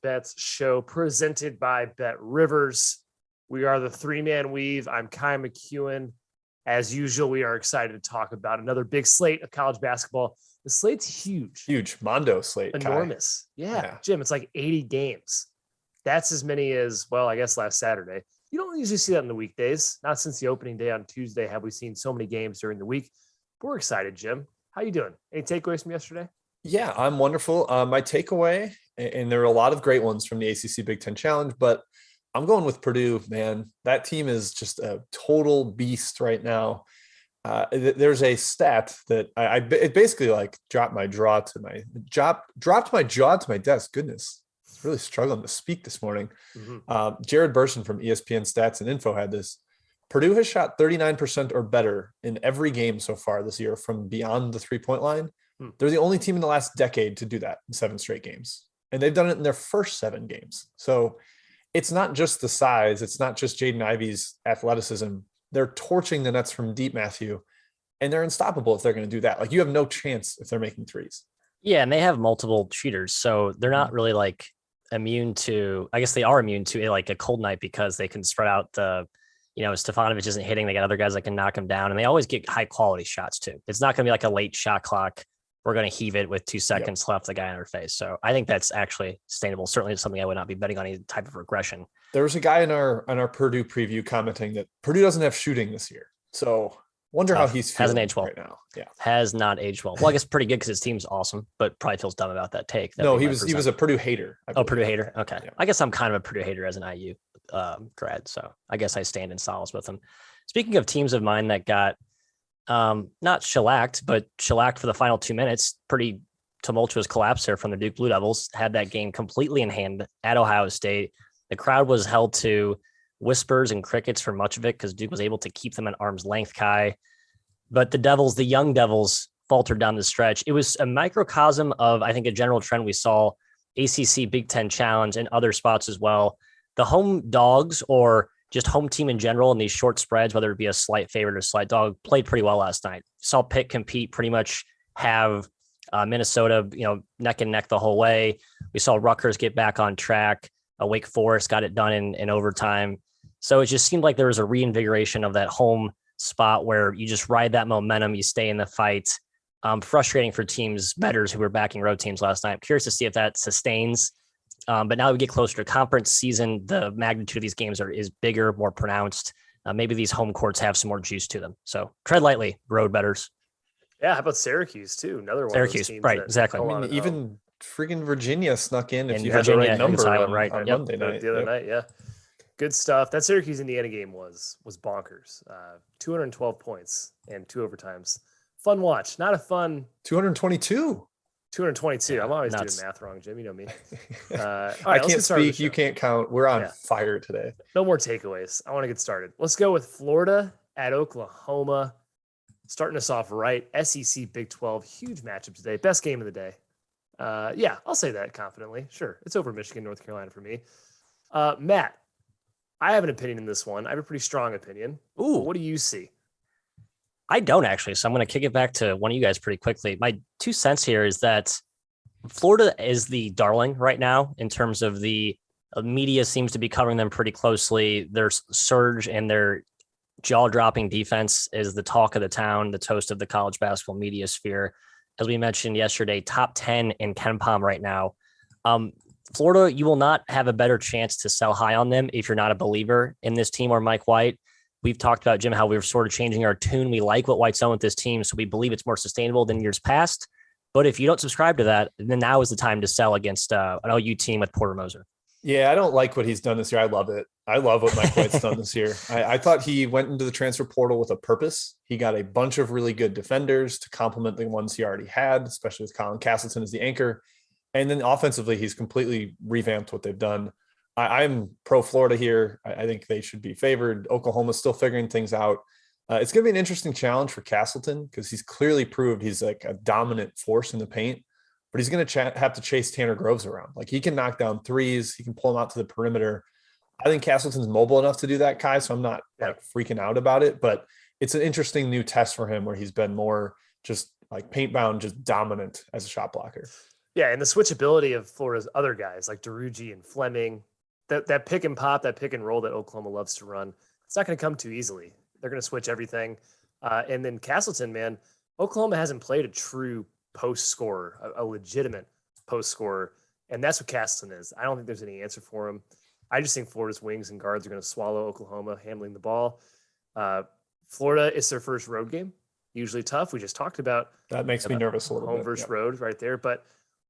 Bets show presented by BetRivers. We are the three-man weave. I'm Kai McEwen. As usual, we are excited to talk about another big slate of college basketball. The slate's huge. Mondo slate. Enormous. Yeah, Jim, it's like 80 games. That's as many as, well, I guess last Saturday. You don't usually see that in the weekdays. Not since the opening day on Tuesday have we seen so many games during the week. But we're excited, Jim. How you doing? Any takeaways from yesterday? Yeah, I'm wonderful. My takeaway, and there were a lot of great ones from the ACC-Big Ten Challenge, but I'm going with Purdue, man. That team is just a total beast right now. There's a stat that it basically like dropped my jaw to my desk. Goodness, it's really struggling to speak this morning. Jared Burson from ESPN Stats and Info had this. Purdue has shot 39% or better in every game so far this year from beyond the three-point line. They're the only team in the last decade to do that in 7 straight games. And they've done it in their first 7 games. So it's not just the size. It's not just Jaden Ivey's athleticism. They're torching the nets from deep, Matthew, and they're unstoppable if they're going to do that. Like, you have no chance if they're making threes. Yeah, and they have multiple shooters. So they're not really like immune to, I guess they are immune to like a cold night because they can spread out Stefanovic isn't hitting. They got other guys that can knock him down, and they always get high quality shots too. It's not going to be like a late shot clock. We're going to heave it with 2 seconds left, the guy in our face. So I think that's actually sustainable. Certainly it's something I would not be betting on any type of regression. There was a guy in our Purdue preview commenting that Purdue doesn't have shooting this year. So wonder how he's feeling. Hasn't aged well right now. Yeah. Has not aged well. Well, I guess pretty good because his team's awesome, but probably feels dumb about that take. No, he was a Purdue hater. Purdue hater. Okay. Yeah. I guess I'm kind of a Purdue hater as an IU grad. So I guess I stand in solace with him. Speaking of teams of mine that got not shellacked, but shellacked for the final 2 minutes, pretty tumultuous collapse there from the Duke Blue Devils, had that game completely in hand at Ohio State. The crowd was held to whispers and crickets for much of it because Duke was able to keep them at arm's length, Kai. But the young Devils, faltered down the stretch. It was a microcosm of, I think, a general trend we saw ACC Big Ten Challenge and other spots as well. The home dogs or just home team in general in these short spreads, whether it be a slight favorite or slight dog, played pretty well last night. Saw Pitt compete, pretty much have Minnesota, neck and neck the whole way. We saw Rutgers get back on track. Wake Forest got it done in overtime. So it just seemed like there was a reinvigoration of that home spot where you just ride that momentum, you stay in the fight. Frustrating for teams, bettors who were backing road teams last night. I'm curious to see if that sustains. But now we get closer to conference season, the magnitude of these games is bigger, more pronounced. Maybe these home courts have some more juice to them. So tread lightly, road bettors. Yeah, how about Syracuse too? Another one. Syracuse, right? Exactly. I mean, even freaking Virginia snuck in if you Virginia, had the right number on Monday night. The other night, yeah. Good stuff. That Syracuse Indiana game was bonkers. 212 points and 2 overtimes. Fun watch. Not a fun 222. 222. Yeah, I'm always nuts. doing math wrong, Jim. You know me. I can't speak. You can't count. We're on fire today. No more takeaways. I want to get started. Let's go with Florida at Oklahoma. Starting us off right. SEC Big 12. Huge matchup today. Best game of the day. I'll say that confidently. Sure. It's over Michigan, North Carolina for me. Matt, I have an opinion in this one. I have a pretty strong opinion. Ooh. What do you see? I don't actually. So I'm going to kick it back to one of you guys pretty quickly. My 2 cents here is that Florida is the darling right now in terms of the media seems to be covering them pretty closely. Their surge and their jaw-dropping defense is the talk of the town, the toast of the college basketball media sphere. As we mentioned yesterday, top 10 in KenPom right now. Florida, you will not have a better chance to sell high on them if you're not a believer in this team or Mike White. We've talked about, Jim, how we're sort of changing our tune. We like what White's done with this team, so we believe it's more sustainable than years past. But if you don't subscribe to that, then now is the time to sell against an OU team with Porter Moser. Yeah, I don't like what he's done this year. I love it. I love what Mike White's done this year. I thought he went into the transfer portal with a purpose. He got a bunch of really good defenders to complement the ones he already had, especially with Colin Castleton as the anchor. And then offensively, he's completely revamped what they've done. I'm pro Florida here. I think they should be favored. Oklahoma's still figuring things out. It's going to be an interesting challenge for Castleton because he's clearly proved he's like a dominant force in the paint, but he's going to have to chase Tanner Groves around. Like, he can knock down threes. He can pull him out to the perimeter. I think Castleton's mobile enough to do that, Kai, so I'm not like freaking out about it, but it's an interesting new test for him where he's been more just like paint bound, just dominant as a shot blocker. Yeah, and the switchability of Florida's other guys like DeRuggi and Fleming, that pick and pop, that pick and roll that Oklahoma loves to run, it's not going to come too easily. They're going to switch everything. And then Castleton, man, Oklahoma hasn't played a true post scorer, a legitimate post scorer. And that's what Castleton is. I don't think there's any answer for him. I just think Florida's wings and guards are going to swallow Oklahoma handling the ball. Florida is their first road game. Usually tough. We just talked about that. Makes me nervous a little home bit. versus road right there. But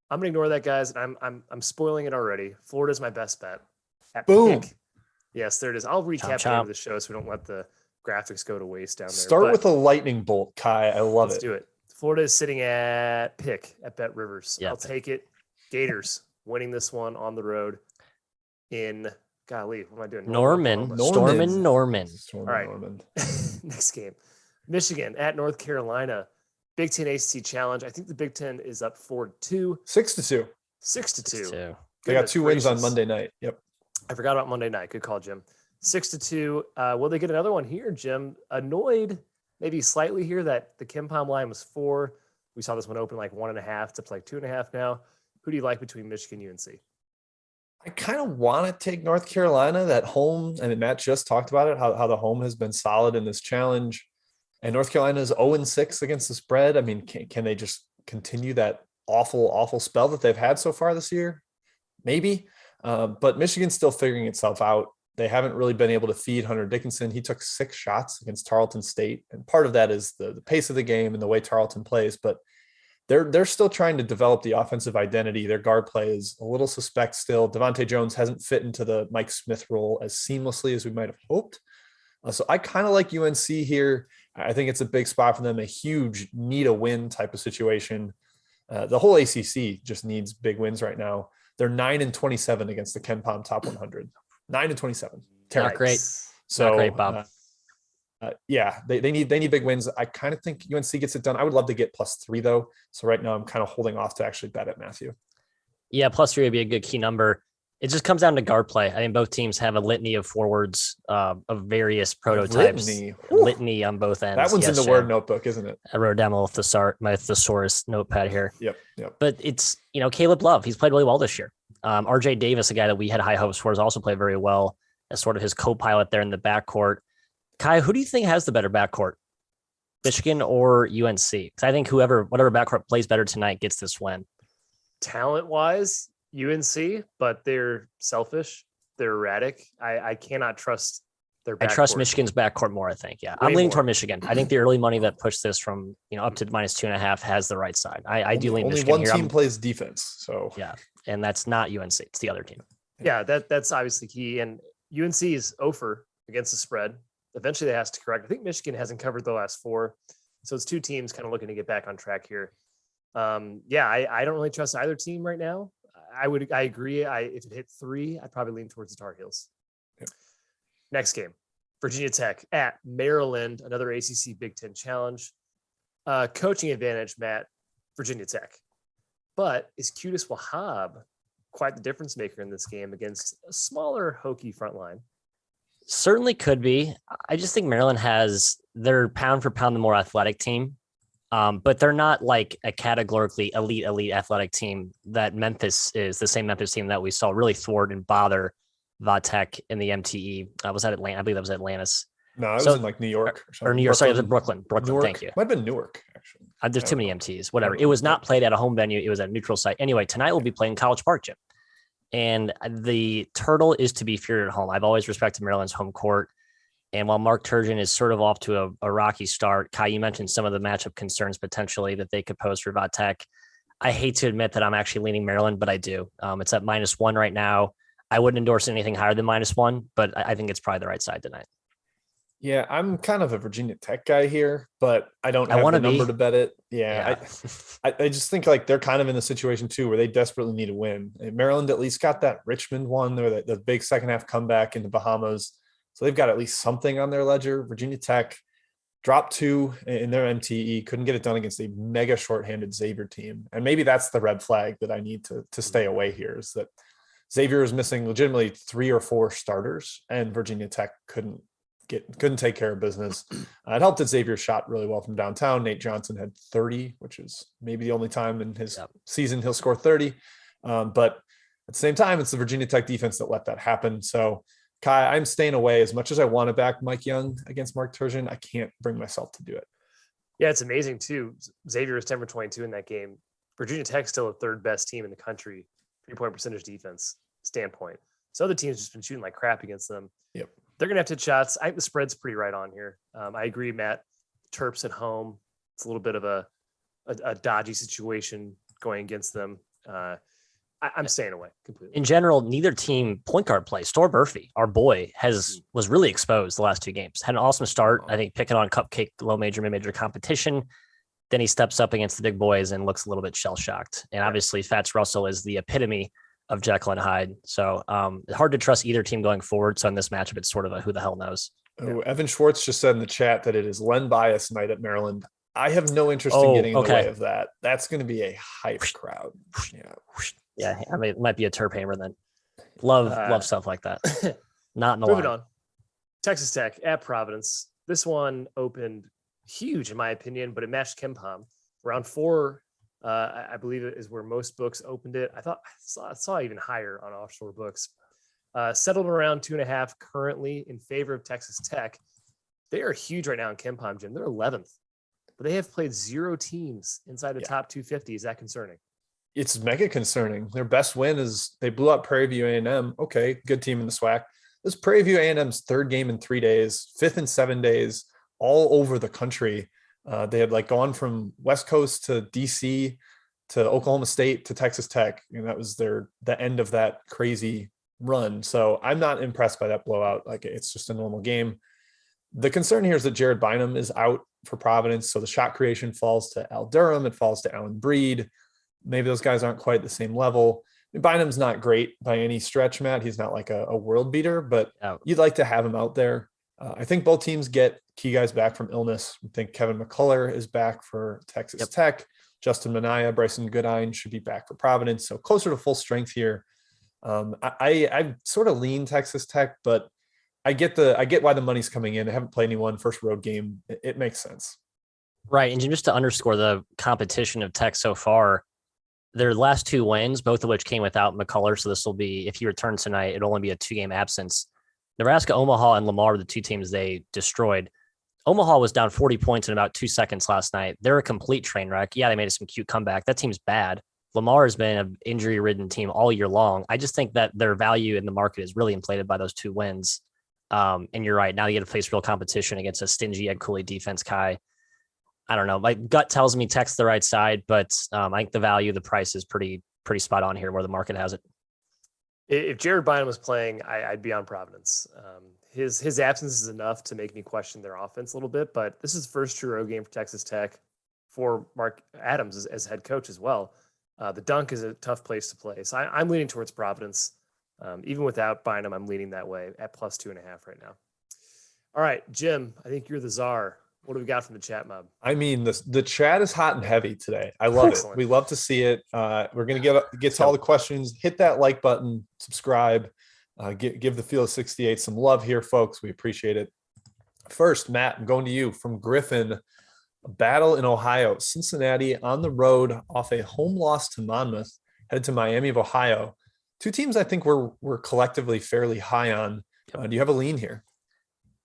I'm gonna ignore that, guys. And I'm spoiling it already. Florida's my best bet. Boom. Pick. Yes, there it is. I'll recap the end of the show so we don't let the graphics go to waste down there. Start with a lightning bolt, Kai. I love it. Let's do it. Florida is sitting at pick at BetRivers. Yeah. I'll take it. Gators winning this one on the road in golly. What am I doing? Norman. All right. Next game. Michigan at North Carolina. Big Ten-ACC challenge. I think the Big Ten is up 4-2. 6-2. 6-2. They got 2 wins on Monday night. Yep. I forgot about Monday night. Good call, Jim. 6-2. Will they get another one here, Jim? Annoyed maybe slightly here that the KenPom line was 4. We saw this one open like 1.5 to play 2.5 now. Who do you like between Michigan and UNC? I kind of want to take North Carolina, that home. I mean, Matt just talked about it, how the home has been solid in this challenge. And North Carolina is 0-6 against the spread. I mean, can they just continue that awful spell that they've had so far this year? Maybe. But Michigan's still figuring itself out. They haven't really been able to feed Hunter Dickinson. He took 6 shots against Tarleton State. And part of that is the pace of the game and the way Tarleton plays. But they're still trying to develop the offensive identity. Their guard play is a little suspect still. Devontae Jones hasn't fit into the Mike Smith role as seamlessly as we might have hoped. So I kind of like UNC here. I think it's a big spot for them, a huge need a win type of situation. The whole ACC just needs big wins right now. They're 9-27 against the KenPom top 100. 9-27. Not great. So not great, Bob. Yeah, they need big wins. I kind of think UNC gets it done. I would love to get +3 though. So right now I'm kind of holding off to actually bet it, Matthew. Yeah, +3 would be a good key number. It just comes down to guard play. I think both teams have a litany of forwards of various prototypes. Litany on both ends. That one's in the word notebook, isn't it? I wrote down my thesaurus notepad here. Yep. But it's, Caleb Love. He's played really well this year. RJ Davis, a guy that we had high hopes for, has also played very well as sort of his co-pilot there in the backcourt. Kai, who do you think has the better backcourt? Michigan or UNC? Because I think whatever backcourt plays better tonight gets this win. Talent-wise, UNC, but they're selfish. They're erratic. I cannot trust their backcourt. I trust Michigan's backcourt more, I think. Yeah. I'm leaning toward Michigan. I think the early money that pushed this from, up to -2.5 has the right side. I do lean Michigan. Only one team plays defense. So yeah. And that's not UNC. It's the other team. Yeah, that's obviously key. And UNC is 0 against the spread. Eventually they have to correct. I think Michigan hasn't covered the last 4. So it's 2 teams kind of looking to get back on track here. I don't really trust either team right now. I agree. If it hit 3, I'd probably lean towards the Tar Heels. Yep. Next game, Virginia Tech at Maryland, another ACC Big Ten challenge. Coaching advantage, Matt, Virginia Tech. But is Qudus Wahab quite the difference maker in this game against a smaller Hokie front line? Certainly could be. I just think Maryland has their pound for pound the more athletic team. But they're not like a categorically elite athletic team that Memphis is, the same Memphis team that we saw really thwart and bother Vatek in the MTE. Was that Atlanta? I believe that was Atlantis. No, it was in like New York or New York. Sorry, it was in Brooklyn. Newark. Thank you. Might have been Newark, actually. There's too many MTs. Whatever. It was not played at a home venue. It was at a neutral site. Anyway, tonight we'll be playing College Park, Jim. And the Turtle is to be feared at home. I've always respected Maryland's home court. And while Mark Turgeon is sort of off to a rocky start, Kai, you mentioned some of the matchup concerns potentially that they could pose for Vatek. I hate to admit that I'm actually leaning Maryland, but I do. It's at -1 right now. I wouldn't endorse anything higher than -1, but I think it's probably the right side tonight. Yeah, I'm kind of a Virginia Tech guy here, but I don't have the number to bet it. Yeah. I just think like they're kind of in the situation too where they desperately need a win. And Maryland at least got that Richmond one or the big second half comeback in the Bahamas. So they've got at least something on their ledger. Virginia Tech dropped 2 in their MTE, couldn't get it done against a mega shorthanded Xavier team. And maybe that's the red flag that I need to stay away here is that Xavier is missing legitimately 3 or 4 starters and Virginia Tech couldn't couldn't take care of business. It helped that Xavier shot really well from downtown. Nate Johnson had 30, which is maybe the only time in his season he'll score 30. But at the same time, it's the Virginia Tech defense that let that happen. So, Kai, I'm staying away. As much as I want to back Mike Young against Mark Turgeon, I can't bring myself to do it. Yeah, it's amazing too. Xavier is 10 for 22 in that game. Virginia Tech still the third best team in the country, 3-point percentage defense standpoint. So other teams just been shooting like crap against them. Yep. They're going to have to hit shots. I think the spread's pretty right on here. I agree, Matt. Terps at home. It's a little bit of a dodgy situation going against them. I'm staying away completely. In general, neither team point guard play. Storr Murphy, our boy, was really exposed the last two games. Had an awesome start, I think, picking on cupcake, low major, mid-major competition. Then he steps up against the big boys and looks a little bit shell-shocked. And obviously, Fats Russell is the epitome of Jekyll and Hyde. So hard to trust either team going forward. So in this matchup, it's sort of a who the hell knows. Oh, Evan Schwartz just said in the chat that it is Len Bias night at Maryland. I have no interest in getting in the way of that. That's going to be a hype crowd. Yeah, I mean, it might be a Terp hammer then. Love stuff like that. Not in the Moving line. on. Texas Tech at Providence. This one opened huge, in my opinion, but it matched KenPom. Round 4, I believe it is where most books opened it. I saw even higher on offshore books. Settled around 2.5 currently in favor of Texas Tech. They are huge right now in KenPom, Jim. They're 11th, but they have played 0 teams inside the top 250. Is that concerning? It's mega concerning. Their best win is they blew out Prairie View A&M. Okay, good team in the SWAC. This Prairie View A&M's third game in 3 days, fifth in 7 days, all over the country. They had like gone from West Coast to DC to Oklahoma State to Texas Tech, and that was the end of that crazy run. So I'm not impressed by that blowout. Like, it's just a normal game. The concern here is that Jared Bynum is out for Providence, so the shot creation falls to Al Durham. It falls to Allen Breed. Maybe those guys aren't quite the same level. I mean, Bynum's not great by any stretch, Matt. He's not like a world beater, but you'd like to have him out there. I think both teams get key guys back from illness. I think Kevin McCullough is back for Texas Tech. Justin Minaya, Bryson Goodine should be back for Providence. So closer to full strength here. I sort of lean Texas Tech, but I get why the money's coming in. They haven't played anyone, first road game. It makes sense. Right. And just to underscore the competition of Tech so far, their last 2 wins, both of which came without McCullough. So this will be, if he returns tonight, it'll only be a 2-game absence. Nebraska, Omaha, and Lamar were the 2 teams they destroyed. Omaha was down 40 points in about 2 seconds last night. They're a complete train wreck. Yeah, they made some cute comeback. That team's bad. Lamar has been an injury-ridden team all year long. I just think that their value in the market is really inflated by those 2 wins. And you're right. Now you get to face real competition against a stingy Ed Cooley defense, Kai. I don't know. My gut tells me Tech's the right side, but I think the value, the price is pretty spot on here where the market has it. If Jared Bynum was playing, I'd be on Providence. His absence is enough to make me question their offense a little bit, but this is the first true road game for Texas Tech for Mark Adams as head coach as well. The dunk is a tough place to play. So I'm leaning towards Providence. Even without Bynum, I'm leaning that way at plus 2.5 right now. All right, Jim, I think you're the czar. What do we got from the chat mob? I mean, the chat is hot and heavy today. I love it. We love to see it. We're going to get to all the questions. Hit that like button, subscribe, give the Field of 68 some love here, folks. We appreciate it. First, Matt, I'm going to you from Griffin. A battle in Ohio. Cincinnati on the road off a home loss to Monmouth, headed to Miami of Ohio. 2 teams I think we're collectively fairly high on. Do you have a lean here?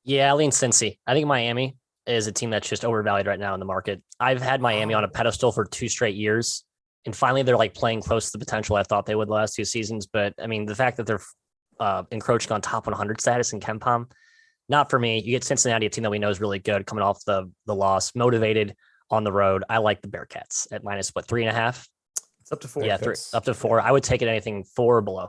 Yeah, I lean Cincy. I think Miami is a team that's just overvalued right now in the market. I've had Miami on a pedestal for 2 straight years, and finally they're like playing close to the potential I thought they would the last 2 seasons. But I mean, the fact that they're encroaching on top 100 status in KenPom, not for me. You get Cincinnati, a team that we know is really good, coming off the loss, motivated on the road. I like the Bearcats at minus 3.5. It's up to 4. Yeah, up to 4. I would take it anything 4 or below.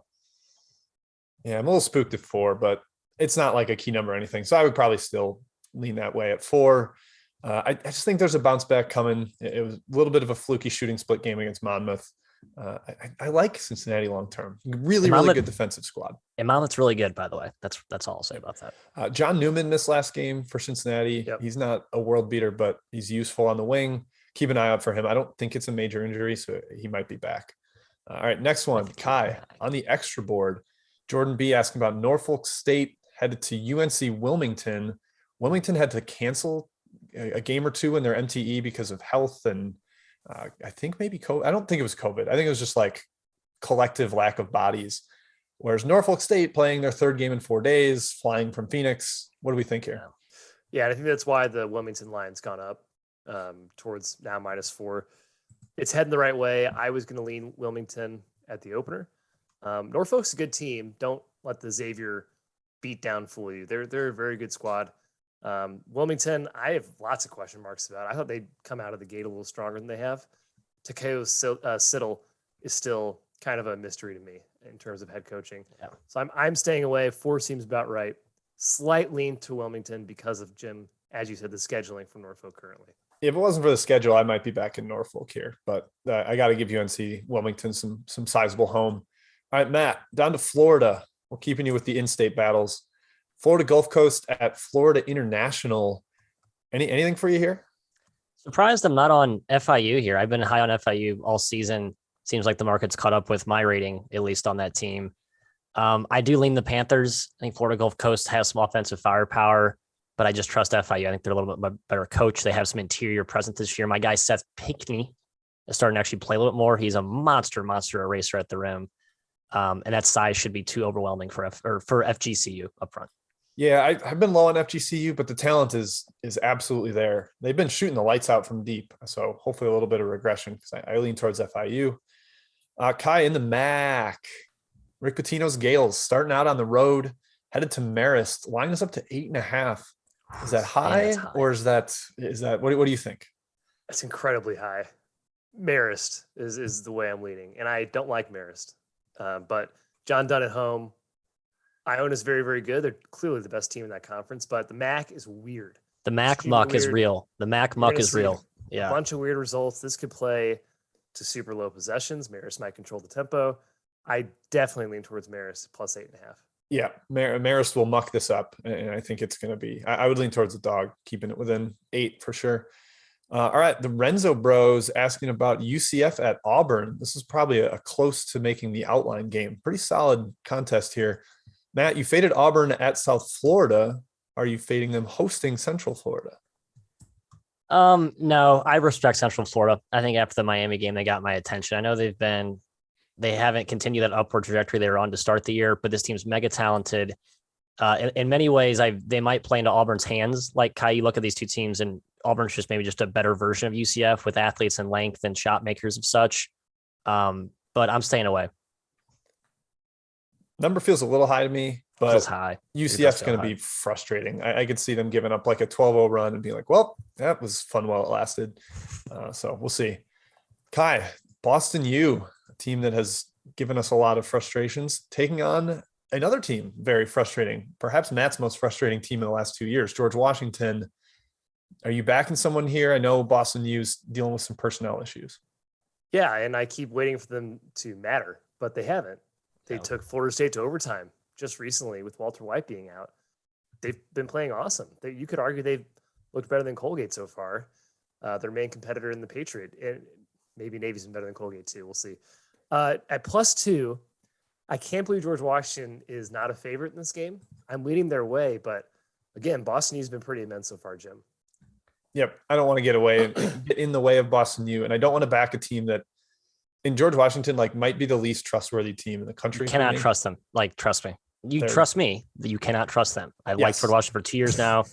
Yeah, I'm a little spooked at 4, but it's not like a key number or anything. So I would probably still lean that way at 4. I just think there's a bounce back coming. It was a little bit of a fluky shooting split game against Monmouth. I like Cincinnati long term. Really good defensive squad. And Monmouth's really good, by the way. That's all I'll say about that. John Newman missed last game for Cincinnati. Yep. He's not a world beater, but he's useful on the wing. Keep an eye out for him. I don't think it's a major injury, so he might be back. All right, next one, Kai on the extra board. Jordan B asking about Norfolk State headed to UNC Wilmington. Wilmington had to cancel a game or two in their MTE because of health and I think maybe COVID. I don't think it was COVID. I think it was just like collective lack of bodies. Whereas Norfolk State playing their third game in 4 days, flying from Phoenix. What do we think here? Yeah, and I think that's why the Wilmington line's gone up towards now -4. It's heading the right way. I was going to lean Wilmington at the opener. Norfolk's a good team. Don't let the Xavier beat down fool you. They're a very good squad. Wilmington, I have lots of question marks about. I thought they'd come out of the gate a little stronger than they have. Takeo Siddle is still kind of a mystery to me in terms of head coaching. Yeah. So I'm staying away. 4 seems about right. Slight lean to Wilmington because of Jim, as you said, the scheduling from Norfolk currently. If it wasn't for the schedule, I might be back in Norfolk here, but I got to give UNC Wilmington some sizable home. All right, Matt, down to Florida. We're keeping you with the in-state battles. Florida Gulf Coast at Florida International. Anything for you here? Surprised I'm not on FIU here. I've been high on FIU all season. Seems like the market's caught up with my rating, at least on that team. I do lean the Panthers. I think Florida Gulf Coast has some offensive firepower, but I just trust FIU. I think they're a little bit better coach. They have some interior presence this year. My guy, Seth Pinckney, is starting to actually play a little bit more. He's a monster eraser at the rim. And that size should be too overwhelming for FGCU up front. Yeah, I've been low on FGCU, but the talent is absolutely there. They've been shooting the lights out from deep. So hopefully a little bit of regression because I lean towards FIU. Kai in the MAC. Rick Pitino's Gales starting out on the road, headed to Marist. Line is up to 8.5. Is that high, or is that what do you think? That's incredibly high. Marist is the way I'm leaning, and I don't like Marist. But John Dunn at home. Iona is very, very good. They're clearly the best team in that conference, but the MAC is weird. The MAC muck is real. The MAC muck is real. Yeah. A bunch of weird results. This could play to super low possessions. Marist might control the tempo. I definitely lean towards Marist plus 8.5. Yeah, Marist will muck this up, and I think it's going to be. I would lean towards the dog, keeping it within 8 for sure. All right, the Renzo Bros asking about UCF at Auburn. This is probably a close to making the outline game. Pretty solid contest here. Matt, you faded Auburn at South Florida. Are you fading them hosting Central Florida? No, I respect Central Florida. I think after the Miami game, they got my attention. I know they haven't continued that upward trajectory they were on to start the year, but this team's mega talented. In many ways, they might play into Auburn's hands. Like Kai, you look at these two teams, and Auburn's just maybe just a better version of UCF with athletes and length and shot makers of such. But I'm staying away. Number feels a little high to me, but feels high. UCF's going to be frustrating. I could see them giving up like a 12-0 run and be like, well, that was fun while it lasted. So we'll see. Kai, Boston U, a team that has given us a lot of frustrations, taking on another team, very frustrating, perhaps Matt's most frustrating team in the last 2 years, George Washington. Are you backing someone here? I know Boston U's dealing with some personnel issues. Yeah, and I keep waiting for them to matter, but they haven't. They took Florida State to overtime just recently with Walter White being out. They've been playing awesome. You could argue they've looked better than Colgate so far. Their main competitor in the Patriot. And maybe Navy's been better than Colgate too. We'll see. At +2, I can't believe George Washington is not a favorite in this game. I'm leading their way, but again, Boston U's been pretty immense so far, Jim. Yep. I don't want to get in the way of Boston U, and I don't want to back a team that in George Washington, might be the least trustworthy team in the country. You cannot trust them. Trust me. Trust me that you cannot trust them. I've liked George Washington for 2 years now.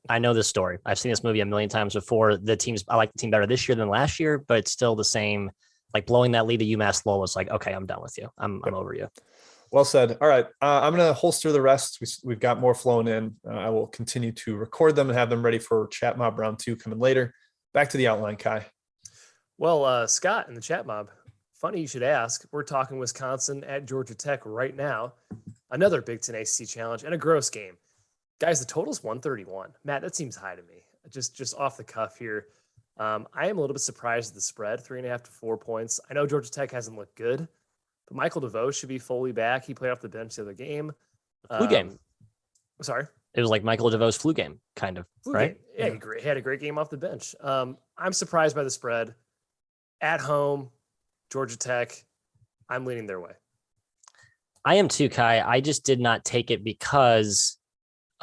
I know this story. I've seen this movie a million times before. I like the team better this year than last year, but it's still the same. Blowing that lead to UMass Lowell was okay, I'm done with you. I'm over you. Well said. All right. I'm going to holster the rest. We've got more flowing in. I will continue to record them and have them ready for Chat Mob Round 2 coming later. Back to the outline, Kai. Well, Scott in the Chat Mob, funny you should ask. We're talking Wisconsin at Georgia Tech right now. Another Big Ten-ACC challenge and a gross game. Guys, the total's 131. Matt, that seems high to me. Just off the cuff here. I am a little bit surprised at the spread, 3.5 to 4 points. I know Georgia Tech hasn't looked good, but Michael DeVoe should be fully back. He played off the bench the other game. Flu game. Sorry? It was like Michael DeVoe's flu game, kind of, right? Game. Yeah, he had a great game off the bench. I'm surprised by the spread. At home, Georgia Tech, I'm leaning their way. I am too, Kai. I just did not take it because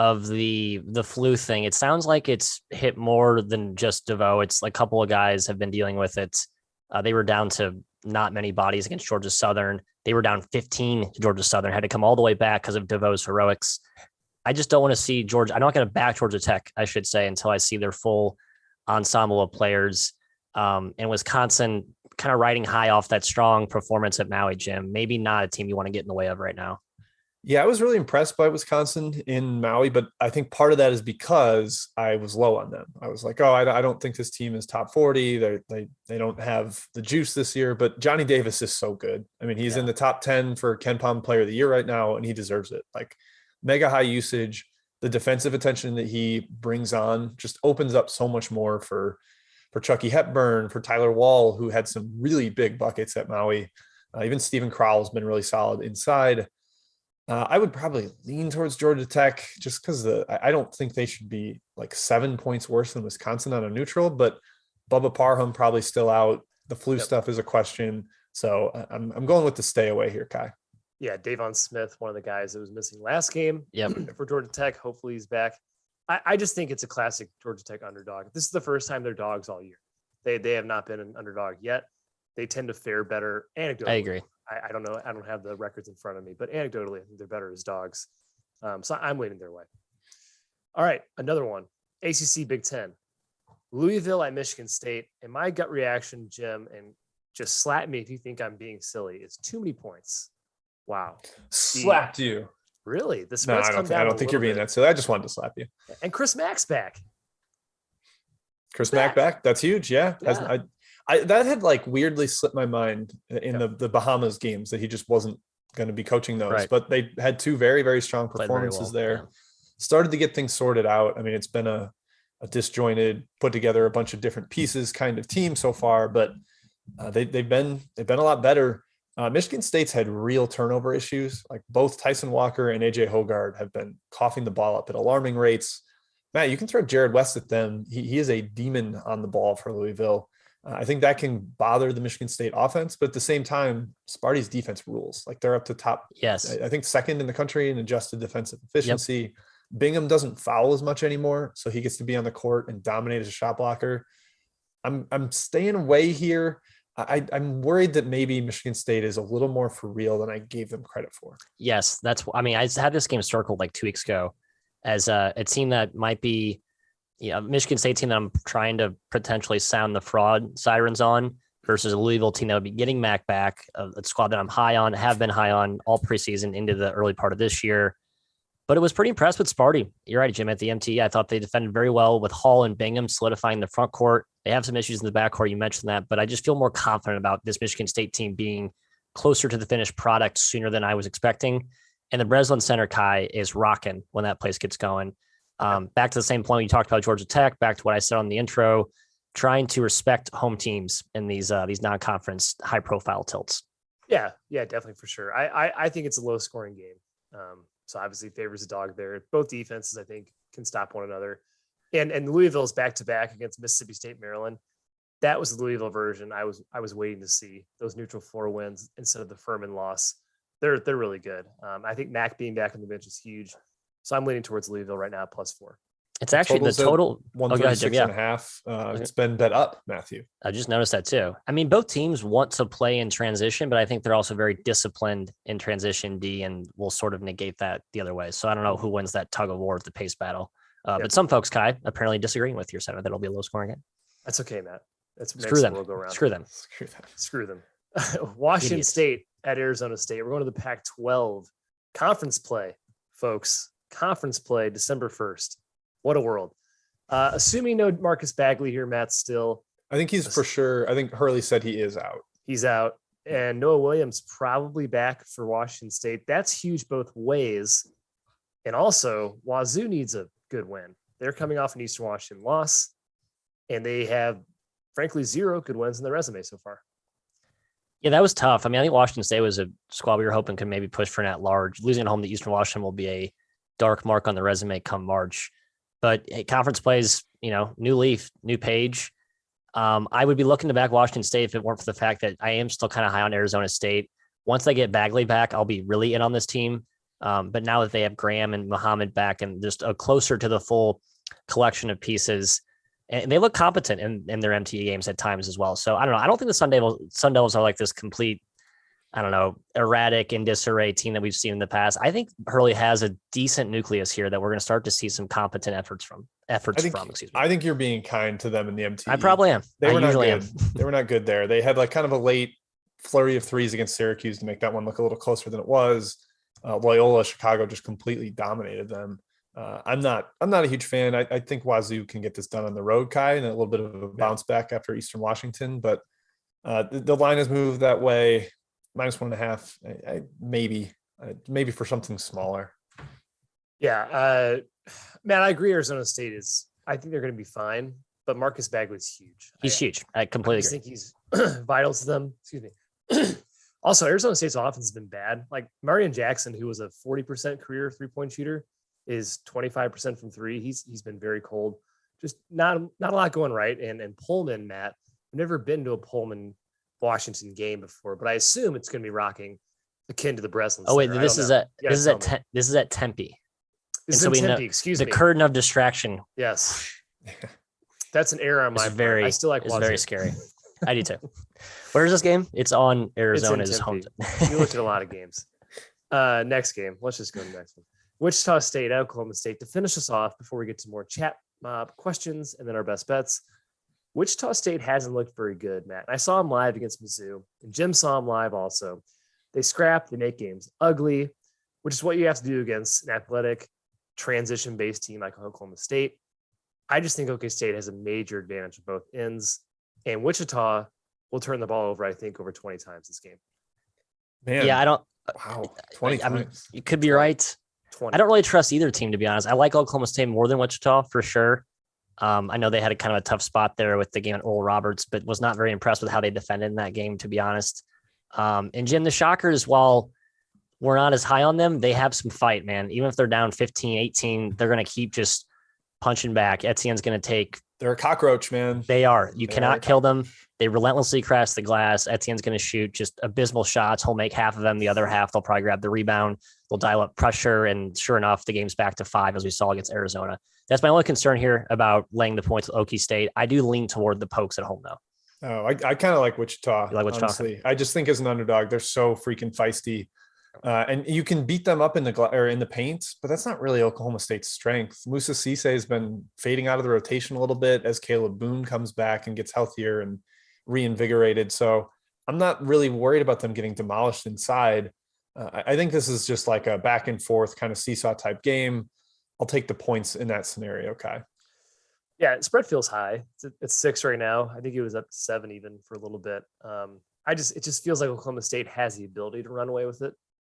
of the flu thing. It sounds like it's hit more than just DeVoe. It's like a couple of guys have been dealing with it. They were down to not many bodies against Georgia Southern. They were down 15 to Georgia Southern, had to come all the way back because of DeVoe's heroics. I just don't want to see Georgia. I'm not going to back Georgia Tech, I should say, until I see their full ensemble of players. And Wisconsin kind of riding high off that strong performance at Maui, Jim. Maybe not a team you want to get in the way of right now. Yeah, I was really impressed by Wisconsin in Maui, but I think part of that is because I was low on them. I was like, oh, I don't think this team is top 40. They don't have the juice this year, but Johnny Davis is so good. I mean, he's in the top 10 for Ken Palm Player of the Year right now, and he deserves it. Like mega high usage, the defensive attention that he brings on just opens up so much more for Chucky Hepburn, for Tyler Wall, who had some really big buckets at Maui. Even Stephen Crowell has been really solid inside. I would probably lean towards Georgia Tech just because I don't think they should be like 7 points worse than Wisconsin on a neutral, but Bubba Parham probably still out. The flu stuff is a question. So I'm going with the stay away here, Kai. Yeah, Davon Smith, one of the guys that was missing last game for Georgia Tech. Hopefully he's back. I just think it's a classic Georgia Tech underdog. This is the first time they're dogs all year. They have not been an underdog yet. They tend to fare better anecdotally. I agree. I don't know. I don't have the records in front of me, but anecdotally, I think they're better as dogs. So I'm leaning their way. All right, another one. ACC Big Ten. Louisville at Michigan State. And my gut reaction, Jim, and just slap me if you think I'm being silly, is too many points. Wow. Slapped you. Really? The No, spread's come down I don't think you're being that silly. I just wanted to slap you. And Chris Mack's back. Chris Mack back. That's huge. Yeah. That had like weirdly slipped my mind in the Bahamas games that he just wasn't going to be coaching those, right. But they had two very, very strong performances there. Yeah. Started to get things sorted out. I mean, it's been a disjointed, put together a bunch of different pieces kind of team so far, but they've been a lot better. Michigan State's had real turnover issues. Like both Tyson Walker and AJ Hogard have been coughing the ball up at alarming rates. Matt, you can throw Jared West at them. He is a demon on the ball for Louisville. I think that can bother the Michigan State offense, but at the same time, Sparty's defense rules. Like they're up to top. Yes, I think second in the country in adjusted defensive efficiency. Yep. Bingham doesn't foul as much anymore, so he gets to be on the court and dominate as a shot blocker. I'm staying away here. I'm worried that maybe Michigan State is a little more for real than I gave them credit for. Yes, I had this game circled like 2 weeks ago as a team that might be, Michigan State team that I'm trying to potentially sound the fraud sirens on versus a Louisville team that would be getting Mac back, a squad that I'm high on, have been high on all preseason into the early part of this year. But it was pretty impressed with Sparty. You're right, Jim, at the MT. I thought they defended very well with Hall and Bingham solidifying the front court. They have some issues in the backcourt. You mentioned that, but I just feel more confident about this Michigan State team being closer to the finished product sooner than I was expecting. And the Breslin Center, Kai, is rocking when that place gets going. Back to the same point you talked about Georgia Tech, back to what I said on the intro, trying to respect home teams in these non-conference high-profile tilts. Yeah, definitely for sure. I think it's a low-scoring game. So obviously favors a dog there. Both defenses, I think, can stop one another. And Louisville's back-to-back against Mississippi State, Maryland. That was the Louisville version I was waiting to see, those neutral floor wins instead of the Furman loss. They're really good. I think Mac being back on the bench is huge. So I'm leaning towards Louisville right now, +4. It's actually the total 136 and a half. It's been bet up, Matthew. I just noticed that too. I mean, both teams want to play in transition, but I think they're also very disciplined in transition D and will sort of negate that the other way. So I don't know who wins that tug of war at the pace battle. But some folks, Kai, apparently disagreeing with your sentiment that it'll be a low scoring game. That's okay, Matt. Screw them. Screw them. Washington State at Arizona State. We're going to the Pac-12 conference play, folks. Conference play, December 1st. What a world. Assuming no Marcus Bagley here, Matt, still. I think he's for sure. I think Hurley said he is out. He's out. And Noah Williams probably back for Washington State. That's huge both ways. And also, Wazoo needs a good win. They're coming off an Eastern Washington loss, and they have, frankly, 0 good wins in their resume so far. Yeah, that was tough. I mean, I think Washington State was a squad we were hoping could maybe push for an at-large. Losing at home to Eastern Washington will be a dark mark on the resume come March. But conference plays, new leaf, new page. I would be looking to back Washington State if it weren't for the fact that I am still kind of high on Arizona State. Once they get Bagley back, I'll be really in on this team. But now that they have Graham and Muhammad back and just a closer to the full collection of pieces, and they look competent in their MTE games at times as well. So I don't know. I don't think the Sun Devils are like this complete, erratic and disarray team that we've seen in the past. I think Hurley has a decent nucleus here that we're going to start to see some competent efforts from. Excuse me. I think you're being kind to them in the MTE. I probably am. They were not usually good. They were not good there. They had like kind of a late flurry of threes against Syracuse to make that one look a little closer than it was. Loyola Chicago just completely dominated them. I'm not a huge fan. I think Wazoo can get this done on the road, Kai, and a little bit of a bounce back after Eastern Washington. But the line has moved that way. -1.5, maybe for something smaller. Yeah, man, I agree. Arizona State I think they're going to be fine, but Marcus Bagley's huge. He's huge. I completely agree. think he's vital to them. Excuse me. Also, Arizona State's offense has been bad. Like Marion Jackson, who was a 40% career 3-point shooter, is 25% from three. He's been very cold. Just not a lot going right. And Pullman, Matt, I've never been to a Pullman Washington game before, but I assume it's going to be rocking akin to the Breslin. Oh wait, this is at Tempe. This is in Tempe. Excuse me. The curtain of distraction. Yes, that's an error on my part. I still like. It's very scary. I do too. Where is this game? It's on Arizona's home. You looked at a lot of games. Next game. Let's just go to the next one. Wichita State, Oklahoma State. To finish us off before we get to more chat mob questions and then our best bets. Wichita State hasn't looked very good, Matt. I saw them live against Mizzou, and Jim saw them live also. They scrap, they make games ugly, which is what you have to do against an athletic, transition-based team like Oklahoma State. I just think OK State has a major advantage of both ends, and Wichita will turn the ball over, I think, over 20 times this game. Man, yeah, I don't. Wow, 20 times. I mean, you could be right. 20. I don't really trust either team, to be honest. I like Oklahoma State more than Wichita for sure. I know they had a kind of a tough spot there with the game at Oral Roberts, but was not very impressed with how they defended in that game, to be honest. And Jim, the Shockers, while we're not as high on them, they have some fight, man. Even if they're down 15, 18, they're going to keep just punching back. Etienne's going to take. They're a cockroach, man. They are. You cannot kill them. They relentlessly crash the glass. Etienne's going to shoot just abysmal shots. He'll make half of them. The other half, they'll probably grab the rebound. They'll dial up pressure. And sure enough, the game's back to 5, as we saw against Arizona. That's my only concern here about laying the points with Okie State. I do lean toward the Pokes at home, though. Oh, I kind of like Wichita. You like Wichita? Honestly. I just think as an underdog, they're so freaking feisty. And you can beat them up in the paint, but that's not really Oklahoma State's strength. Musa Cisse has been fading out of the rotation a little bit as Caleb Boone comes back and gets healthier and reinvigorated. So I'm not really worried about them getting demolished inside. I think this is just like a back and forth kind of seesaw type game. I'll take the points in that scenario, Kai. Yeah, spread feels high. It's 6 right now. I think it was up to 7 even for a little bit. It just feels like Oklahoma State has the ability to run away with it.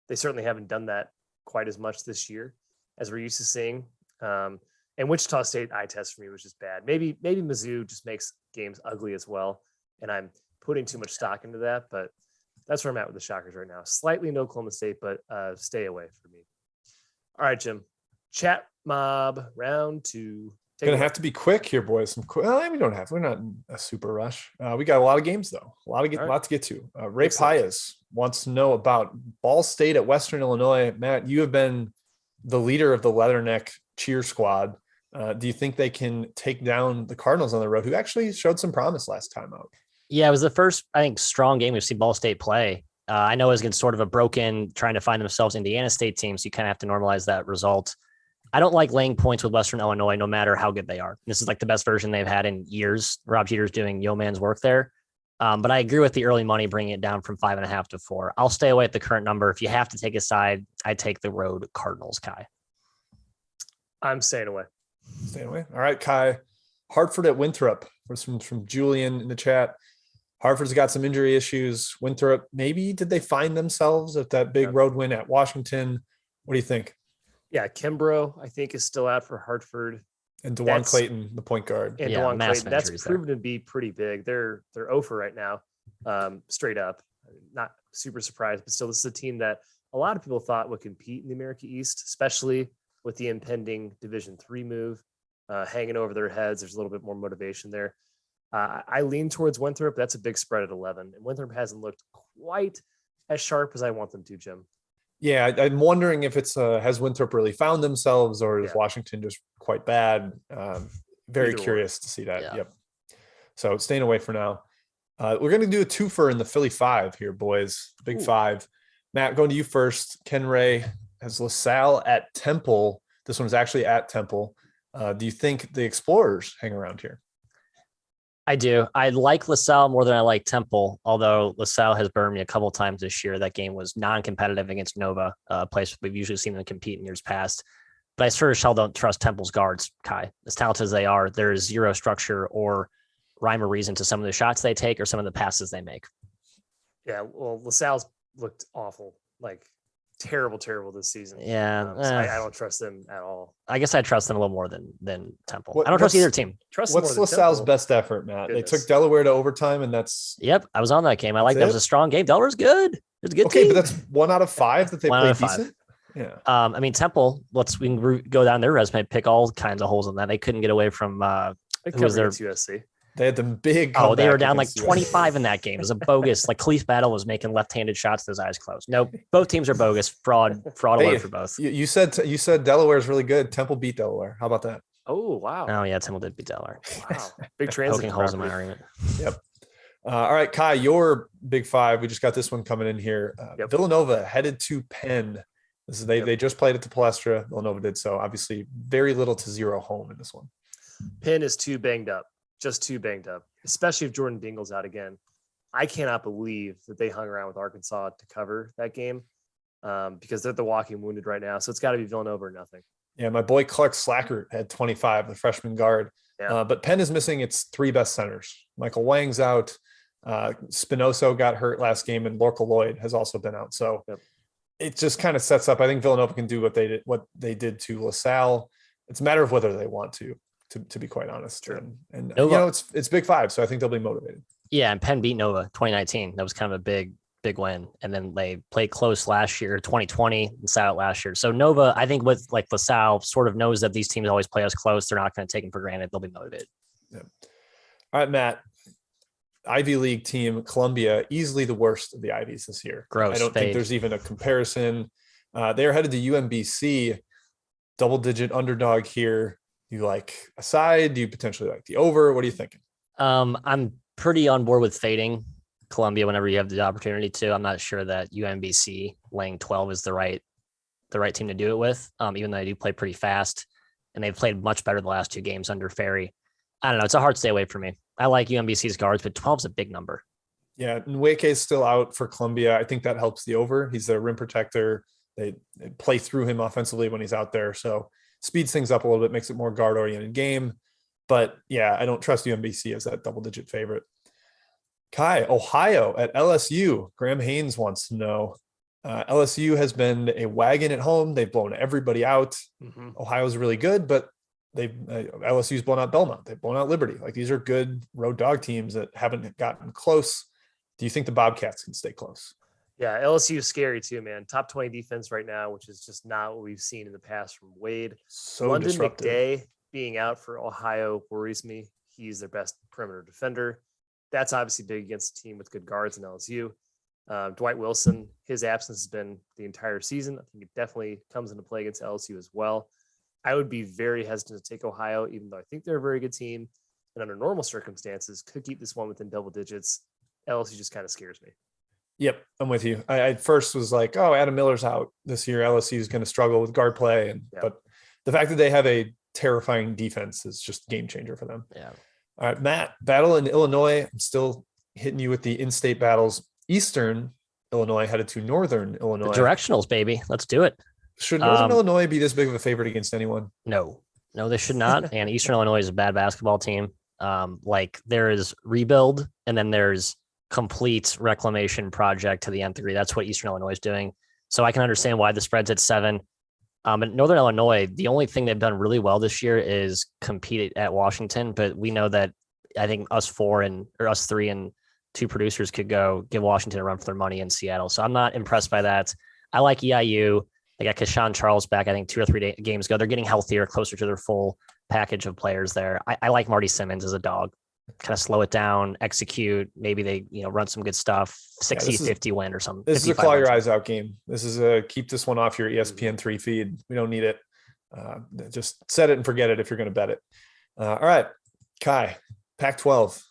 They certainly haven't done that quite as much this year as we're used to seeing. And Wichita State eye test for me was just bad. Maybe Mizzou just makes games ugly as well. And I'm putting too much stock into that, but that's where I'm at with the Shockers right now. Slightly in Oklahoma State, but stay away from me. All right, Jim. Chat mob round 2. Gonna have to be quick here, boys. Well, we don't have. We're not in a super rush. We got a lot of games though. A lot to get to. Ray Pius wants to know about Ball State at Western Illinois. Matt, you have been the leader of the Leatherneck cheer squad. Do you think they can take down the Cardinals on the road, who actually showed some promise last time out? Yeah, it was the first, I think, strong game we've seen Ball State play. I know it was against sort of a broken, trying to find themselves Indiana State team, so you kind of have to normalize that result. I don't like laying points with Western Illinois, no matter how good they are. This is like the best version they've had in years. Rob Jeter's doing yeoman's work there. But I agree with the early money, bringing it down from 5.5 to 4. I'll stay away at the current number. If you have to take a side, I take the road Cardinals, Kai. I'm staying away. Staying away. All right, Kai. Hartford at Winthrop. From Julian in the chat. Hartford's got some injury issues. Winthrop, maybe did they find themselves at that big road win at Washington? What do you think? Yeah, Kimbrough, I think, is still out for Hartford. And DeJuan Clayton, the point guard. And DeJuan Clayton, that's proven to be pretty big. They're 0 for right now, straight up. Not super surprised, but still, this is a team that a lot of people thought would compete in the America East, especially with the impending Division III move hanging over their heads. There's a little bit more motivation there. I lean towards Winthrop. That's a big spread at 11. And Winthrop hasn't looked quite as sharp as I want them to, Jim. Yeah, I'm wondering if it's has Winthrop really found themselves, or is Washington just quite bad? Very Either curious to see that. Yeah. Yep. So staying away for now. We're going to do a twofer in the Philly 5 here, boys. Big Five. Matt, going to you first. Ken Ray has LaSalle at Temple. This one's actually at Temple. Do you think the Explorers hang around here? I do. I like LaSalle more than I like Temple, although LaSalle has burned me a couple times this year. That game was non-competitive against Nova, a place we've usually seen them compete in years past. But I sure as hell don't trust Temple's guards, Kai. As talented as they are, there is zero structure or rhyme or reason to some of the shots they take or some of the passes they make. Yeah, well, LaSalle's looked awful, like terrible this season. Yeah, so I don't trust them at all. I guess I trust them a little more than Temple. I don't trust either team. What's LaSalle's best effort, Matt? Goodness. They took Delaware to overtime, and that's... Yep, I was on that game. I like that. It was a strong game. Delaware's good. It's a good team. But that's 1 out of 5 that they played decent. Yeah. I mean, Temple, we can go down their resume, pick all kinds of holes in that. They couldn't get away from who was their USC. They had them big. Oh, they were down like 25 in that game. It was a bogus. Like Khalif Battle was making left-handed shots with his eyes closed. No, both teams are bogus. Fraud alert for both. You said Delaware is really good. Temple beat Delaware. How about that? Oh wow. Oh yeah, Temple did beat Delaware. Wow. Big transit. Poking holes in my argument. Yep. All right, Kai, your Big Five. We just got this one coming in here. Villanova headed to Penn. They just played it to Palestra. Villanova did so. Obviously, very little to zero home in this one. Penn is too banged up. Just too banged up, especially if Jordan Dingle's out again. I cannot believe that they hung around with Arkansas to cover that game because they're the walking wounded right now. So it's got to be Villanova or nothing. Yeah, my boy Clark Slacker had 25, the freshman guard. Yeah. But Penn is missing its 3 best centers. Michael Wang's out. Spinoso got hurt last game, and Lorca Lloyd has also been out. So it just kind of sets up. I think Villanova can do what they did to LaSalle. It's a matter of whether they want to be quite honest. Sure. And you know, it's Big Five, so I think they'll be motivated. Yeah, and Penn beat Nova 2019. That was kind of a big win. And then they played close last year, 2020, and sat out last year. So Nova, I think with like LaSalle, sort of knows that these teams always play us close. They're not going to take them for granted. They'll be motivated. Yeah. All right, Matt. Ivy League team Columbia, easily the worst of the Ivies this year. Gross. I don't think there's even a comparison. They're headed to UMBC, double-digit underdog here. You like a side? Do you potentially like the over? What are you thinking? I'm pretty on board with fading Columbia whenever you have the opportunity to. I'm not sure that UMBC laying 12 is the right team to do it with, even though they do play pretty fast, and they've played much better the last 2 games under Ferry. I don't know. It's a hard stay away for me. I like UMBC's guards, but 12 is a big number. Yeah, Nweke is still out for Columbia. I think that helps the over. He's their rim protector. They play through him offensively when he's out there, so speeds things up a little bit, makes it more guard-oriented game. But, yeah, I don't trust UMBC as that double-digit favorite. Kai, Ohio at LSU. Graham Haynes wants to know. LSU has been a wagon at home. They've blown everybody out. Mm-hmm. Ohio's really good, but LSU's blown out Belmont. They've blown out Liberty. Like, these are good road dog teams that haven't gotten close. Do you think the Bobcats can stay close? Yeah, LSU is scary too, man. Top 20 defense right now, which is just not what we've seen in the past from Wade. So London disruptive. McDay being out for Ohio worries me. He's their best perimeter defender. That's obviously big against a team with good guards in LSU. Dwight Wilson, his absence has been the entire season. I think it definitely comes into play against LSU as well. I would be very hesitant to take Ohio, even though I think they're a very good team. And under normal circumstances, could keep this one within double digits. LSU just kind of scares me. Yep, I'm with you. I at first was like, oh, Adam Miller's out this year. LSU is going to struggle with guard play. But the fact that they have a terrifying defense is just a game changer for them. Yeah. All right, Matt, battle in Illinois. I'm still hitting you with the in-state battles. Eastern Illinois headed to Northern Illinois. The directionals, baby. Let's do it. Should Northern Illinois be this big of a favorite against anyone? No, they should not. And Eastern Illinois is a bad basketball team. Like there is rebuild and then there's complete reclamation project to the N3. That's what Eastern Illinois is doing. So I can understand why the spread's at 7. But Northern Illinois, the only thing they've done really well this year is compete at Washington. But we know that I think us 3 and 2 producers could go give Washington a run for their money in Seattle. So I'm not impressed by that. I like EIU. They got Keshawn Charles back, I think 2 or 3 games ago. They're getting healthier, closer to their full package of players there. I like Marty Simmons as a dog. kind of slow it down, execute. Maybe they, run some good stuff, 60-50 win or something. This is a claw your eyes out game. This is a keep this one off your ESPN3 feed. We don't need it. Just set it and forget it if you're going to bet it. All right, Kai, Pac-12.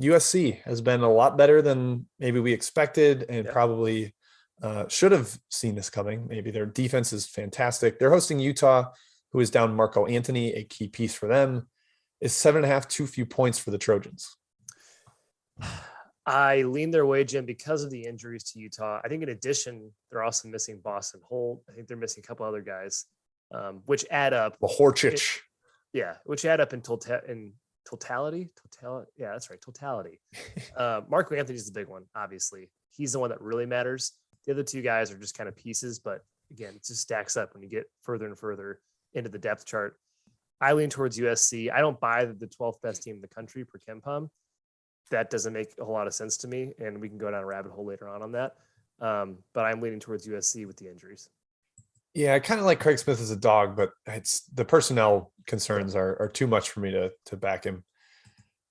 USC has been a lot better than maybe we expected and probably should have seen this coming. Maybe their defense is fantastic. They're hosting Utah, who is down Marco Anthony, a key piece for them. Is 7.5 too few points for the Trojans? I lean their way, Jim, because of the injuries to Utah. I think in addition, they're also missing Boston Holt. I think they're missing a couple other guys, which add up. Horchich. Which add up in totality. Yeah, that's right. Totality. Marco Anthony's the big one, obviously. He's the one that really matters. The other two guys are just kind of pieces, but again, it just stacks up when you get further and further into the depth chart. I lean towards USC. I don't buy the 12th best team in the country per KenPom. That doesn't make a whole lot of sense to me, and we can go down a rabbit hole later on that. But I'm leaning towards USC with the injuries. Yeah, I kind of like Craig Smith as a dog, but it's the personnel concerns are too much for me to back him.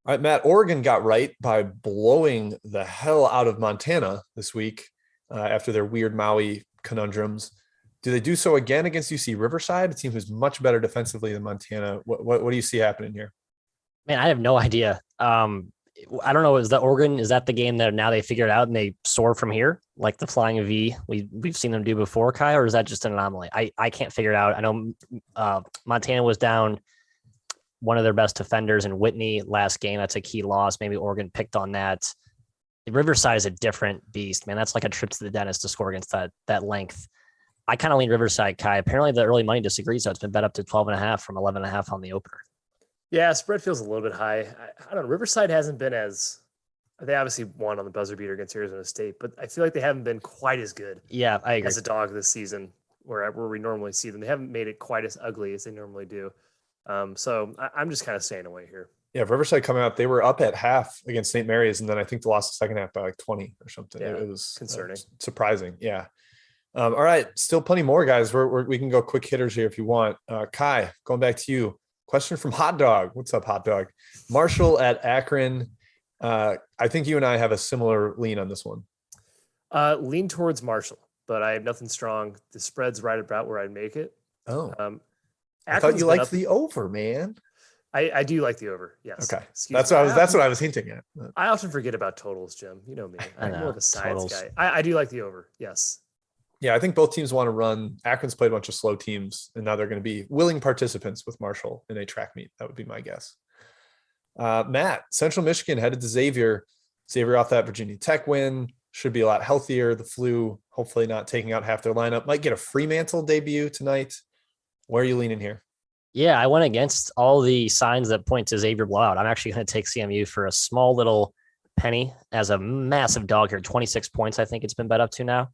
All right, Matt, Oregon got right by blowing the hell out of Montana this week after their weird Maui conundrums. Do they do so again against UC Riverside? A team who's much better defensively than Montana. What do you see happening here? Man, I have no idea. I don't know. Is that the game that now they figured out and they soar from here? Like the flying V we've seen them do before, Kai, or is that just an anomaly? I can't figure it out. I know Montana was down one of their best defenders in Whitney last game. That's a key loss. Maybe Oregon picked on that. Riverside is a different beast, man. That's like a trip to the dentist to score against that length. I kind of lean Riverside, Kai. Apparently the early money disagrees, so it's been bet up to 12.5 from 11.5 on the opener. Yeah, spread feels a little bit high. I don't know. Riverside hasn't been they obviously won on the buzzer beater against Arizona State, but I feel like they haven't been quite as good. Yeah, I agree. As a dog this season where we normally see them. They haven't made it quite as ugly as they normally do. So I'm just kind of staying away here. Yeah, Riverside coming out, they were up at half against St. Mary's, and then I think they lost the second half by like 20 or something. Yeah, it was concerning. Surprising. Yeah. All right. Still plenty more, guys. We can go quick hitters here if you want. Kai, going back to you. Question from Hot Dog. What's up, Hot Dog? Marshall at Akron. I think you and I have a similar lean on this one. Lean towards Marshall, but I have nothing strong. The spread's right about where I'd make it. Oh. I thought you liked the over, man. I do like the over. Yes. Okay. That's what I was hinting at. I often forget about totals, Jim. You know me. I'm more of a science totals. guy. I do like the over. Yes. Yeah, I think both teams want to run. Akron's played a bunch of slow teams, and now they're going to be willing participants with Marshall in a track meet. That would be my guess. Matt, Central Michigan headed to Xavier. Xavier off that Virginia Tech win. Should be a lot healthier. The flu, hopefully not taking out half their lineup. Might get a Fremantle debut tonight. Where are you leaning here? Yeah, I went against all the signs that point to Xavier blowout. I'm actually going to take CMU for a small little penny as a massive dog here. 26 points, I think it's been bet up to now.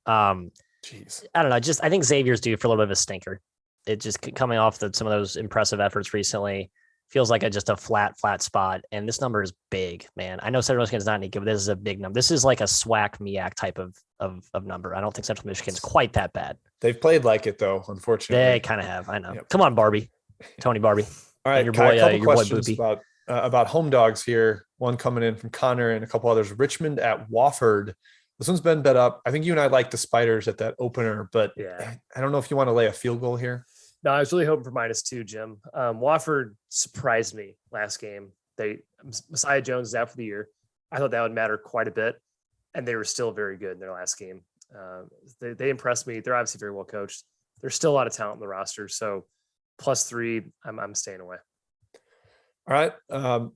Jeez. I don't know. I think Xavier's due for a little bit of a stinker. It just coming off some of those impressive efforts recently feels like just a flat spot. And this number is big, man. I know Central Michigan's not any good, but this is a big number. This is like a SWAC MEAC type of number. I don't think Central Michigan's quite that bad. They've played like it though, unfortunately. They kind of have. I know. Yep. Come on, Barbie. Tony Barbie. All right, your Kai, boy, a couple your questions boy about home dogs here. One coming in from Connor and a couple others. Richmond at Wofford. This one's been bet up. I think you and I like the Spiders at that opener, but yeah, I don't know if you want to lay a field goal here. No, I was really hoping for -2, Jim. Wofford surprised me last game. Messiah Jones is out for the year. I thought that would matter quite a bit, and they were still very good in their last game. They impressed me. They're obviously very well coached. There's still a lot of talent in the roster, so +3, I'm staying away. All right,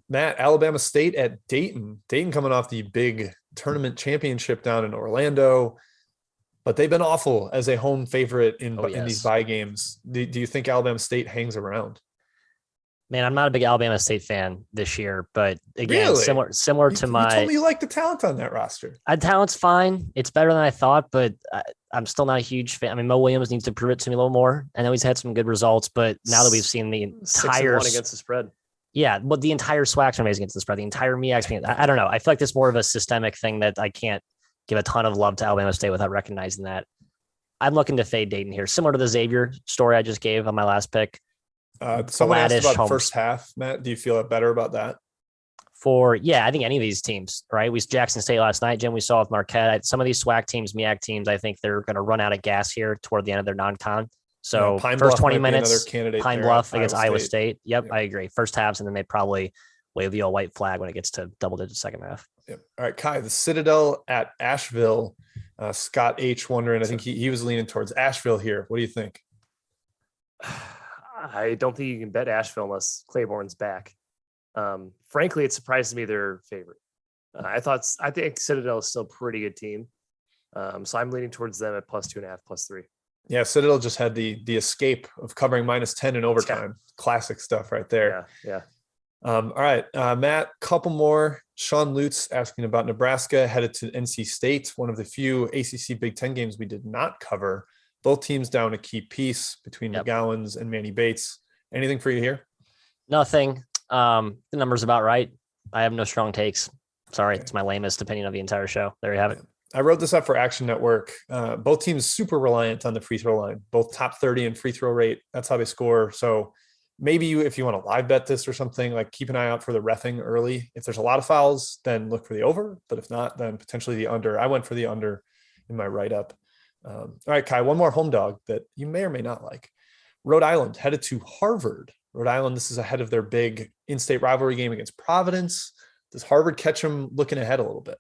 Matt, Alabama State at Dayton. Dayton coming off the big tournament championship down in Orlando, but they've been awful as a home favorite in these bye games. Do you think Alabama State hangs around? Man, I'm not a big Alabama State fan this year, but again, really? similar to my. You told me you like the talent on that roster. Talent's fine. It's better than I thought, but I'm still not a huge fan. I mean, Mo Williams needs to prove it to me a little more. I know he's had some good results, but now that we've seen the entire 6-1 against the spread. Yeah, but the entire SWAC's are amazing against the spread. The entire MEAC's, I don't know. I feel like this is more of a systemic thing that I can't give a ton of love to Alabama State without recognizing that. I'm looking to fade Dayton here, similar to the Xavier story I just gave on my last pick. Someone asked about the first half, Matt. Do you feel better about that? I think any of these teams, right? Jackson State last night, Jim, we saw with Marquette. Some of these SWAC teams, MEAC teams, I think they're going to run out of gas here toward the end of their non-con. So Pine first Bluff 20 might be minutes, another candidate Pine there Bluff at against Iowa State. Yep, Yep. I agree. First halves, and then they probably wave the old white flag when it gets to double digit second half. Yep. All right, Kai, the Citadel at Asheville. Scott H. wondering, I think he was leaning towards Asheville here. What do you think? I don't think you can bet Asheville unless Claiborne's back. Frankly, it surprises me they're favorite. I think Citadel is still a pretty good team. So I'm leaning towards them at +2.5, +3. Yeah, Citadel just had the escape of covering -10 in overtime. Yeah. Classic stuff right there. Yeah. All right, Matt, couple more. Sean Lutz asking about Nebraska headed to NC State, one of the few ACC Big Ten games we did not cover. Both teams down a key piece between McGowan's and Manny Bates. Anything for you here? Nothing. The number's about right. I have no strong takes. Sorry, It's my lamest opinion of the entire show. There you have it. I wrote this up for Action Network. Both teams super reliant on the free throw line, both top 30 in free throw rate. That's how they score. So maybe if you want to live bet this or something, like keep an eye out for the reffing early. If there's a lot of fouls, then look for the over. But if not, then potentially the under. I went for the under in my write-up. All right, Kai, one more home dog that you may or may not like. Rhode Island headed to Harvard. Rhode Island, this is ahead of their big in-state rivalry game against Providence. Does Harvard catch them looking ahead a little bit?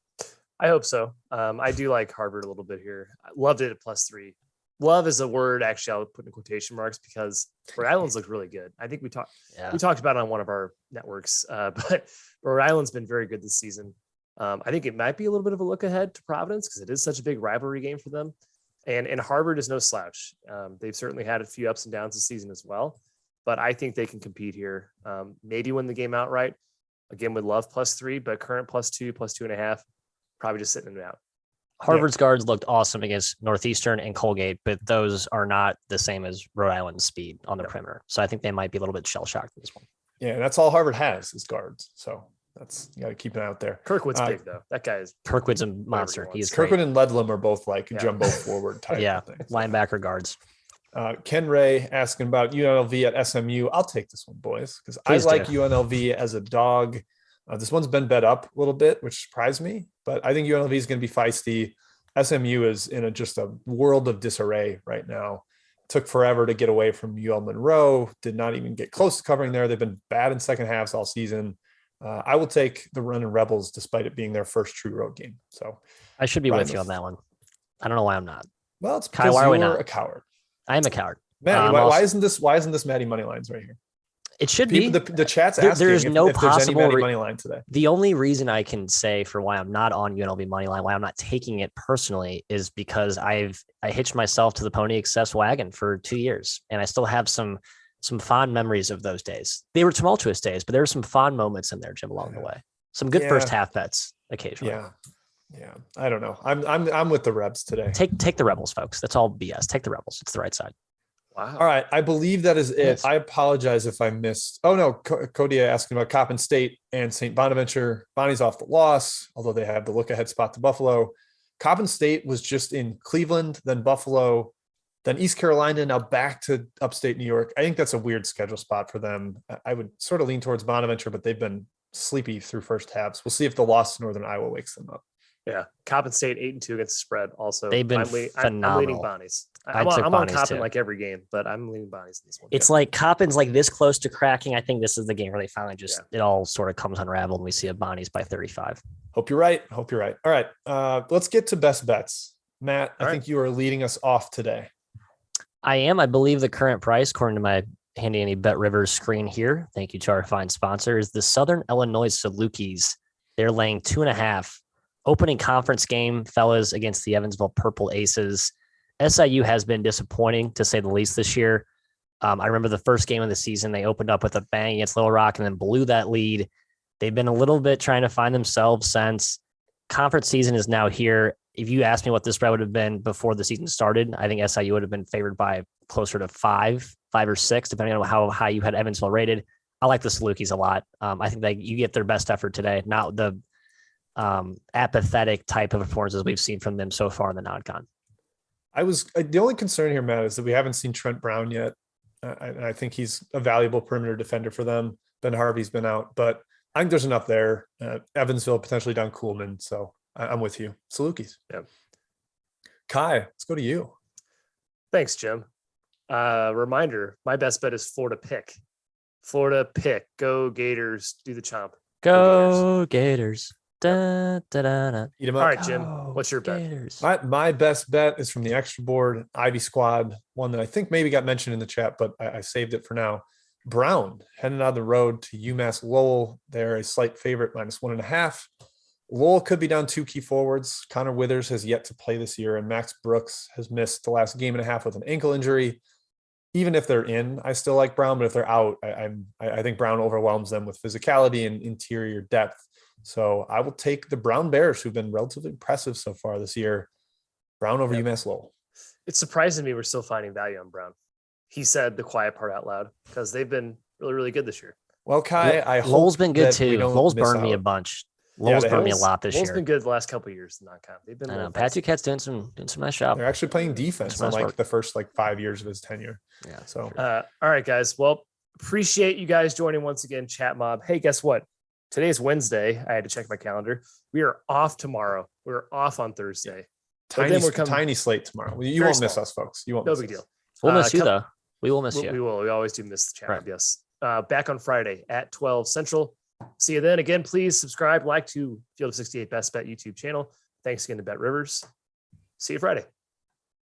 I hope so. I do like Harvard a little bit here. I loved it at +3. Love is a word actually I'll put in quotation marks because Rhode Island's looked really good. I think we talked about it on one of our networks, but Rhode Island's been very good this season. I think it might be a little bit of a look ahead to Providence because it is such a big rivalry game for them. And Harvard is no slouch. They've certainly had a few ups and downs this season as well, but I think they can compete here. Maybe win the game outright. Again, would love +3, but current +2, +2.5, probably just sitting it out. Harvard's guards looked awesome against Northeastern and Colgate, but those are not the same as Rhode Island's speed on the perimeter. So I think they might be a little bit shell-shocked in this one. Yeah, that's all Harvard has is guards. So you got to keep an eye out there. Kirkwood's big, though. That guy is... Kirkwood's a monster. He's Kirkwood great. and Ledlam are both like jumbo forward type of things. Linebacker guards. Ken Ray asking about UNLV at SMU. I'll take this one, boys, because I like UNLV as a dog. This one's been bet up a little bit, which surprised me, but I think UNLV is going to be feisty. SMU is in just a world of disarray right now. Took forever to get away from UL Monroe. Did not even get close to covering there. They've been bad in second halves all season. I will take the run and Rebels despite it being their first true road game. So I should be with you on that one. I don't know why I'm not. Well, it's because you're a coward. I am a coward. Maddie, why isn't this Maddie money lines right here? It should be. The chat's asking there's no if there's any possible money line today. The only reason I can say for why I'm not on UNLV money line, why I'm not taking it personally, is because I hitched myself to the Pony Excess wagon for 2 years, and I still have some fond memories of those days. They were tumultuous days, but there were some fond moments in there, Jim, along the way. Some good first half bets occasionally. Yeah. I don't know. I'm with the Rebs today. Take the Rebels, folks. That's all BS. Take the Rebels. It's the right side. Wow. All right. I believe that is it. Yes. I apologize if I missed. Oh, no. Cody asking about Coppin State and St. Bonaventure. Bonnie's off the loss, although they have the look ahead spot to Buffalo. Coppin State was just in Cleveland, then Buffalo, then East Carolina, now back to upstate New York. I think that's a weird schedule spot for them. I would sort of lean towards Bonaventure, but they've been sleepy through first halves. We'll see if the loss to Northern Iowa wakes them up. Yeah, Coppin State 8-2 against the spread. Also, they've been phenomenal. I'm leaning Bonnies. I'm on Coppin like every game, but I'm leaning Bonnies in this one. It's like Coppin's like this close to cracking. I think this is the game where they finally it all sort of comes unraveled and we see a Bonnies by 35. Hope you're right. All right, let's get to best bets. Matt, I think you are leading us off today. I am. I believe the current price, according to my handy BetRivers screen here, thank you to our fine sponsor, is the Southern Illinois Salukis. They're laying 2.5. Opening conference game, fellas, against the Evansville Purple Aces. SIU has been disappointing, to say the least, this year. I remember the first game of the season, they opened up with a bang against Little Rock and then blew that lead. They've been a little bit trying to find themselves since. Conference season is now here. If you asked me what this spread would have been before the season started, I think SIU would have been favored by closer to 5 or 6, depending on how high you had Evansville rated. I like the Salukis a lot. I think you get their best effort today, not the apathetic type of performances we've seen from them so far in the non-con. The only concern here, Matt, is that we haven't seen Trent Brown yet. I think he's a valuable perimeter defender for them. Ben Harvey's been out, but I think there's enough there. Evansville potentially down Kuhlman. So I'm with you. Salukis. Yeah. Kai, let's go to you. Thanks, Jim. Reminder, my best bet is Florida pick. Florida pick. Go Gators. Do the chomp. Go Gators. Da, da, da, da. Eat 'em All up. right, Jim. What's your bet? Gators. My best bet is from the extra board, Ivy squad, one that I think maybe got mentioned in the chat, but I saved it for now. Brown heading on the road to UMass Lowell. They're a slight favorite, -1.5. Lowell could be down 2 key forwards. Connor Withers has yet to play this year, and Max Brooks has missed the last game and a half with an ankle injury. Even if they're in, I still like Brown, but if they're out, I think Brown overwhelms them with physicality and interior depth. So I will take the Brown Bears, who've been relatively impressive so far this year. Brown over UMass Lowell. It's surprising me we're still finding value on Brown. He said the quiet part out loud because they've been really, really good this year. Well, Kai, I hope Lowell's been good that we too. don't Lowell's miss burned me a out. bunch. Yeah, Lowell's they burned me a have. lot this Lowell's year. been good the last couple of years in non-con. They've been. I a know. little Pat fancy. Duquette's doing some nice job. They're actually playing defense Some nice unlike work. the first 5 years of his tenure. Yeah. So All right, guys. Well, appreciate you guys joining once again, Chat Mob. Hey, guess what? Today's Wednesday. I had to check my calendar. We are off tomorrow. We're off on Thursday. But then we're coming- tiny slate tomorrow. You Very won't miss small. us, folks. You won't No miss big us. deal. We'll miss you come- though. We will miss you. We will. We always do miss the chat. Right. Yes. Back on Friday at 12 Central. See you then. Again, please subscribe, like to Field of 68 Best Bet YouTube channel. Thanks again to BetRivers. See you Friday.